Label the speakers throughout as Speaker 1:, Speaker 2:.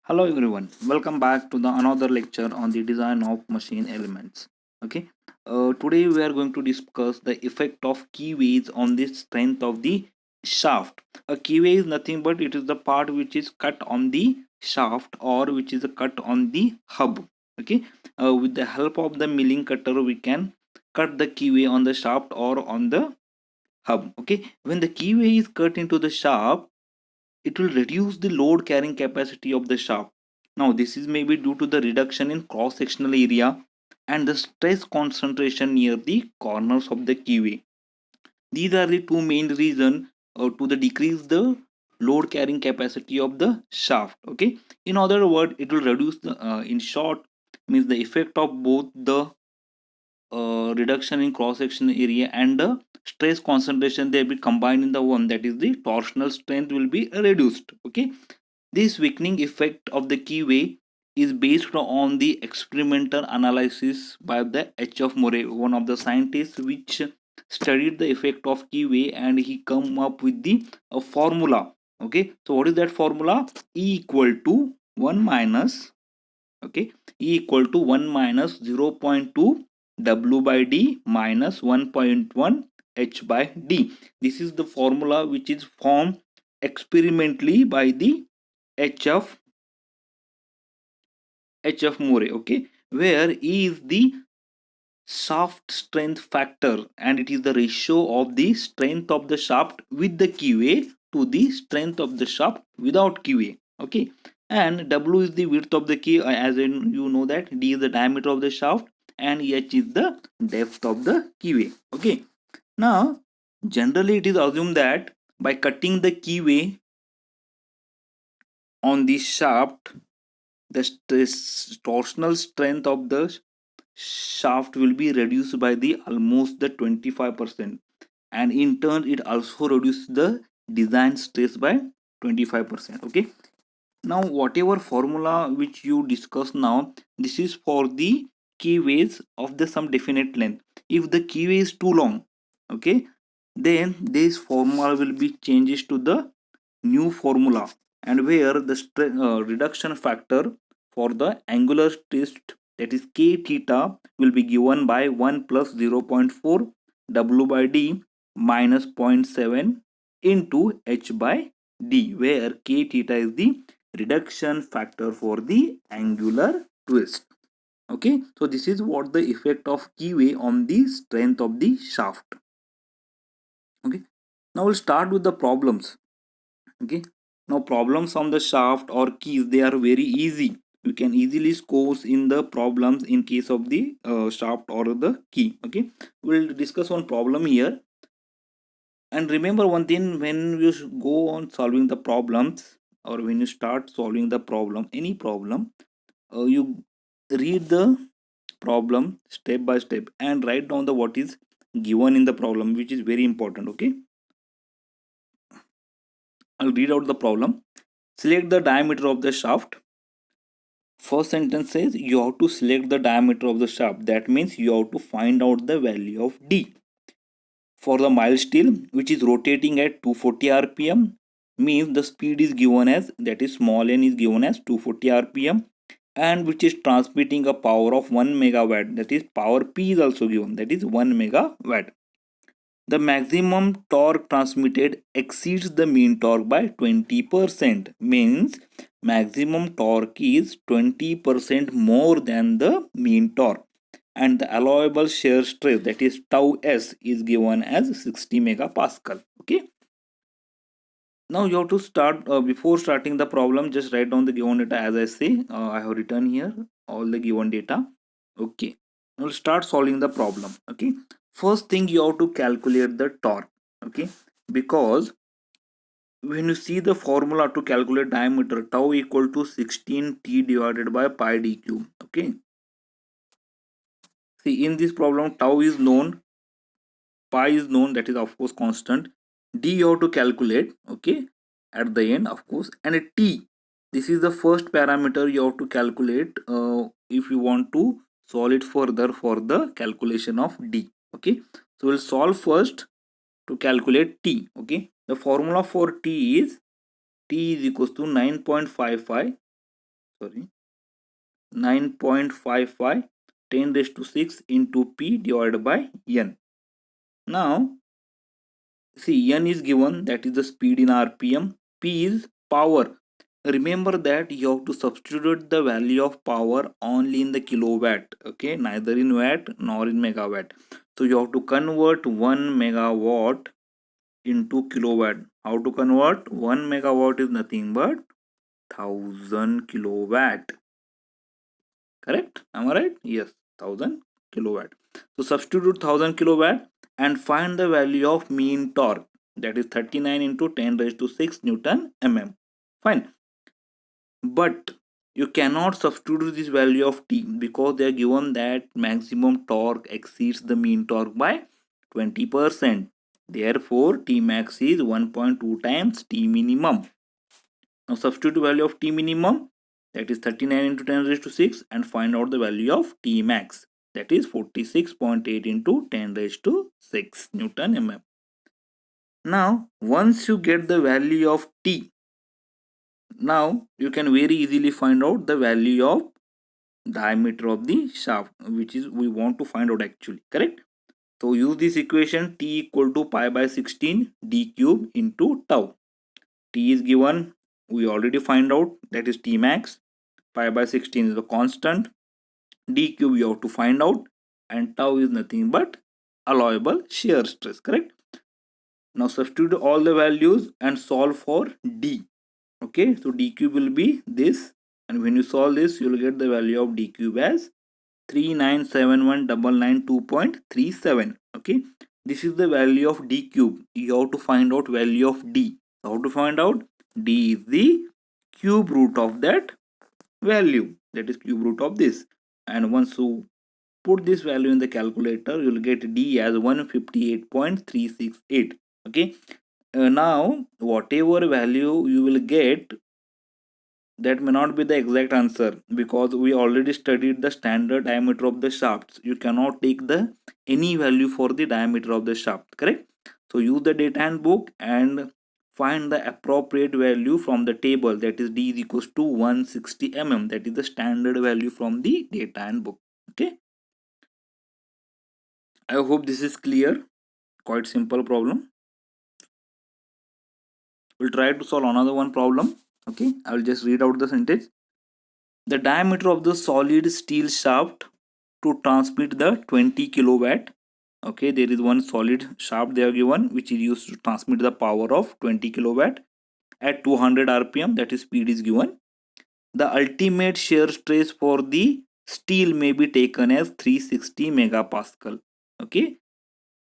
Speaker 1: Hello everyone, welcome back to the another lecture on the design of machine elements. Okay, today we are going to discuss the effect of keyways on the strength of the shaft. A keyway is nothing but it is the part which is cut on the shaft or which is cut on the hub. Okay, with the help of the milling cutter we can cut the keyway on the shaft or on the hub. Okay, when the keyway is cut into the shaft, it will reduce the load carrying capacity of the shaft. Now, this is maybe due to the reduction in cross sectional area and the stress concentration near the corners of the keyway. These are the two main reasons to the decrease the load carrying capacity of the shaft. Okay, in other words, it will reduce the in short means the effect of both the reduction in cross section area and the stress concentration, they will be combined in the one, that is the torsional strength will be reduced. Okay, this weakening effect of the keyway is based on the experimental analysis by the H. F. Murray, one of the scientists which studied the effect of keyway, and he come up with the formula. Okay, so what is that formula? E equal to 1 minus, okay, E equal to 1 minus 0.2 W by D minus 1.1 H by D. This is the formula which is formed experimentally by the HF HF Murray, okay, where E is the shaft strength factor and it is the ratio of the strength of the shaft with the keyway to the strength of the shaft without keyway. Okay, and W is the width of the key, as in you know that D is the diameter of the shaft and H is the depth of the keyway. Okay, now generally it is assumed that by cutting the keyway on the shaft, the torsional strength of the shaft will be reduced by the almost the 25%, and in turn it also reduces the design stress by 25%. Okay, now whatever formula which you discuss now, this is for the keyways of the some definite length. If the keyway is too long, okay, then this formula will be changes to the new formula, and where the reduction factor for the angular twist, that is k theta, will be given by 1 plus 0.4 W by D minus zero point 0.7 into H by D, where k theta is the reduction factor for the angular twist. Okay, so this is what the effect of keyway on the strength of the shaft. Okay, now we'll start with the problems. Okay, now problems on the shaft or keys, they are very easy. You can easily score in the problems in case of the shaft or the key. Okay, we'll discuss one problem here, and remember one thing, when you go on solving the problems or when you start solving the problem, any problem, you read the problem step by step and write down the what is given in the problem, which is very important. Okay, I'll read out the problem. Select the diameter of the shaft. First sentence says you have to select the diameter of the shaft. That means you have to find out the value of D. For the mild steel which is rotating at 240 rpm, means the speed is given as, that is small n is given as 240 rpm, and which is transmitting a power of 1 megawatt, that is power P is also given, that is 1 megawatt. The maximum torque transmitted exceeds the mean torque by 20%, means maximum torque is 20% more than the mean torque, and the allowable shear stress, that is tau s, is given as 60 megapascal. Okay, now you have to start, before starting the problem, just write down the given data. As I say, I have written here all the given data. Okay, now we'll start solving the problem. Okay, first thing you have to calculate the torque. Okay, because when you see the formula to calculate diameter, tau equal to 16 t divided by pi d cube. Okay, see in this problem tau is known, pi is known, that is of course constant. D you have to calculate, okay, at the end of course, and a t, this is the first parameter you have to calculate if you want to solve it further for the calculation of D. Okay, so we'll solve first to calculate t. Okay, the formula for t is equals to 9.55 sorry, 9.55 10 raised to 6 into P divided by N. Now, see, N is given, that is the speed in RPM. P is power. Remember that you have to substitute the value of power only in the kilowatt, okay, neither in watt nor in megawatt. So you have to convert 1 megawatt into kilowatt. How to convert? 1 megawatt is nothing but 1000 kilowatt. Correct? Am I right? Yes, 1000 kilowatt. So substitute 1000 kilowatt and find the value of mean torque, that is 39 into 10 raised to 6 Newton mm. Fine. But you cannot substitute this value of T because they are given that maximum torque exceeds the mean torque by 20%. Therefore, T max is 1.2 times T minimum. Now substitute value of T minimum, that is 39 into 10 raised to 6, and find out the value of T max, that is 46.8 into 10 raised to 6 Newton mm. Now once you get the value of T, now you can very easily find out the value of diameter of the shaft, which is we want to find out actually. Correct? So use this equation, T equal to pi by 16 d cube into tau. T is given, we already find out, that is T max. Pi by 16 is the constant. D cube you have to find out, and tau is nothing but allowable shear stress. Correct? Now substitute all the values and solve for D. Okay, so D cube will be this, and when you solve this, you will get the value of D cube as 3971,992.37. Okay, this is the value of D cube. You have to find out value of D. How to find out? D is the cube root of that value, that is cube root of this, and once you put this value in the calculator, you will get D as 158.368. Okay, now whatever value you will get, that may not be the exact answer because we already studied the standard diameter of the shafts. You cannot take the any value for the diameter of the shaft. Correct? So use the data handbook and find the appropriate value from the table, that is D is equals to 160 mm, that is the standard value from the data handbook. Okay, I hope this is clear. Quite simple problem. We'll try to solve another one problem. Okay, I will just read out the sentence. The diameter of the solid steel shaft to transmit the 20 kilowatt. Okay, there is one solid shaft they are given which is used to transmit the power of 20 kilowatt at 200 rpm, that is speed is given. The ultimate shear stress for the steel may be taken as 360 megapascal. Okay,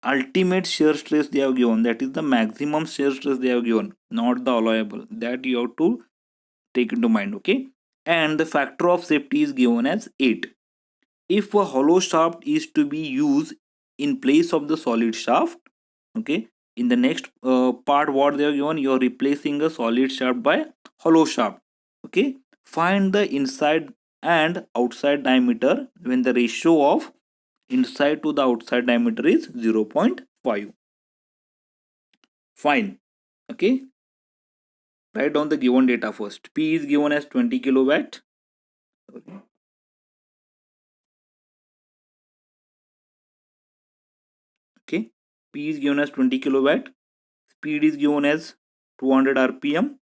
Speaker 1: ultimate shear stress they have given, that is the maximum shear stress they have given, not the allowable, that you have to take into mind. Okay, and the factor of safety is given as 8. If a hollow shaft is to be used in place of the solid shaft, okay, in the next part what they are given, you are replacing a solid shaft by hollow shaft. Okay, find the inside and outside diameter when the ratio of inside to the outside diameter is 0.5. Fine. Okay, write down the given data first. P is given as 20 kilowatt. Okay, P is given as 20 kilowatt. Speed is given as 200 rpm.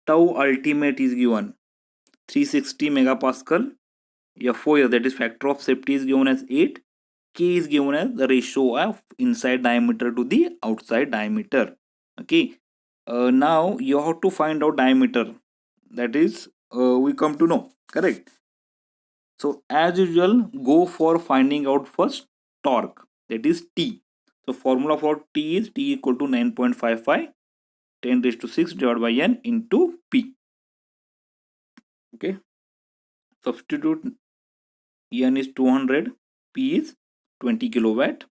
Speaker 1: Tau ultimate is given 360 megapascal. FO, that is factor of safety, is given as 8. K is given as the ratio of inside diameter to the outside diameter. Okay, now you have to find out diameter, that is we come to know. Correct? So as usual, go for finding out first torque, that is T. So formula for T is T equal to 9.55 10 raised to 6 divided by N into P. Okay, substitute. N is 200, P is 20 kilowatt.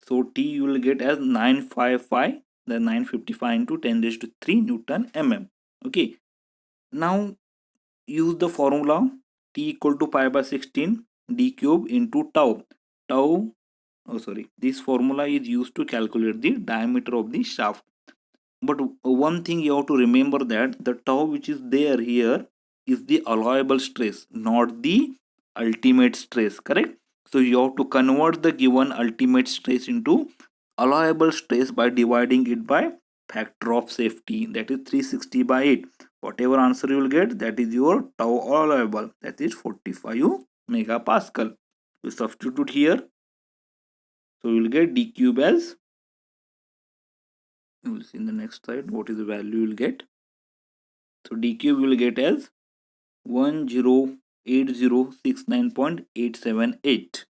Speaker 1: So T you will get as 955, then 955 into 10 raised to 3 Newton mm. Okay, now use the formula T equal to pi by 16 d cube into tau. Tau, oh sorry, this formula is used to calculate the diameter of the shaft. But one thing you have to remember, that the tau which is there here, is the allowable stress, not the ultimate stress, correct? So you have to convert the given ultimate stress into allowable stress by dividing it by factor of safety, that is 360 by 8. Whatever answer you will get, that is your tau allowable, that is 45 megapascal. We substitute here, so you will get d cube as, you will see in the next slide what is the value you will get. So d cube you will get as 108069.878,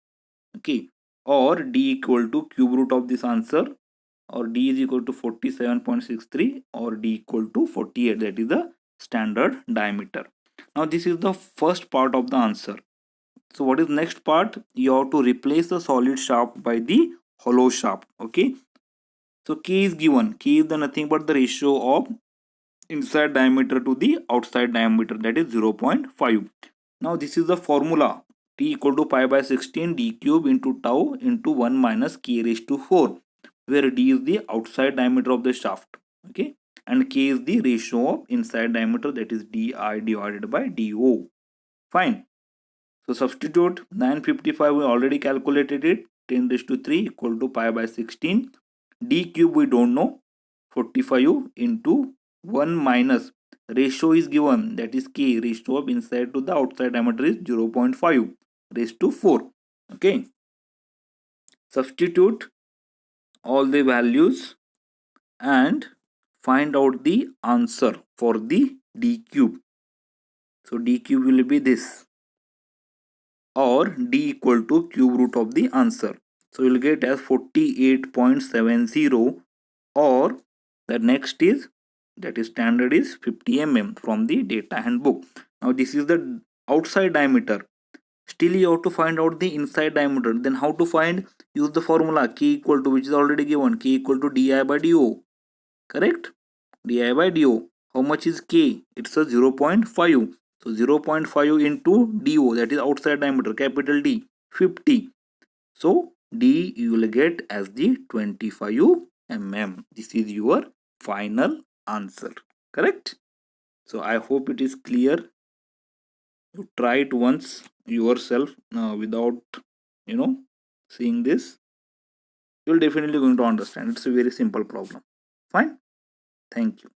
Speaker 1: okay, or d equal to cube root of this answer, or d is equal to 47.63, or d equal to 48, that is the standard diameter. Now this is the first part of the answer. So what is next part? You have to replace the solid shaft by the hollow shaft, okay. So k is given, k is the nothing but the ratio of inside diameter to the outside diameter, that is 0.5. Now this is the formula, t equal to pi by 16 d cube into tau into 1 minus k raised to 4, where d is the outside diameter of the shaft, okay, and k is the ratio of inside diameter, that is di divided by do. Fine. So substitute 955, we already calculated it, 10 raised to 3 equal to pi by 16, d cube we don't know, 45 into 1 minus ratio is given, that is k, ratio of inside to the outside diameter is 0.5 raised to 4, okay. Substitute all the values and find out the answer for the d cube. So d cube will be this, or d equal to cube root of the answer. So you will get as 48.70, or the next is, that is standard is 50 mm from the data handbook. Now this is the outside diameter. Still you have to find out the inside diameter. Then how to find? Use the formula k equal to, which is already given, k equal to di by do, correct? Di by do. How much is k? It's a 0.5. So 0.5 into do, that is outside diameter, capital D, 50. So D you will get as the 25 mm. This is your final answer, correct? So I hope it is clear. You try it once yourself without, you know, seeing this. You'll definitely going to understand. It's a very simple problem. Fine. Thank you.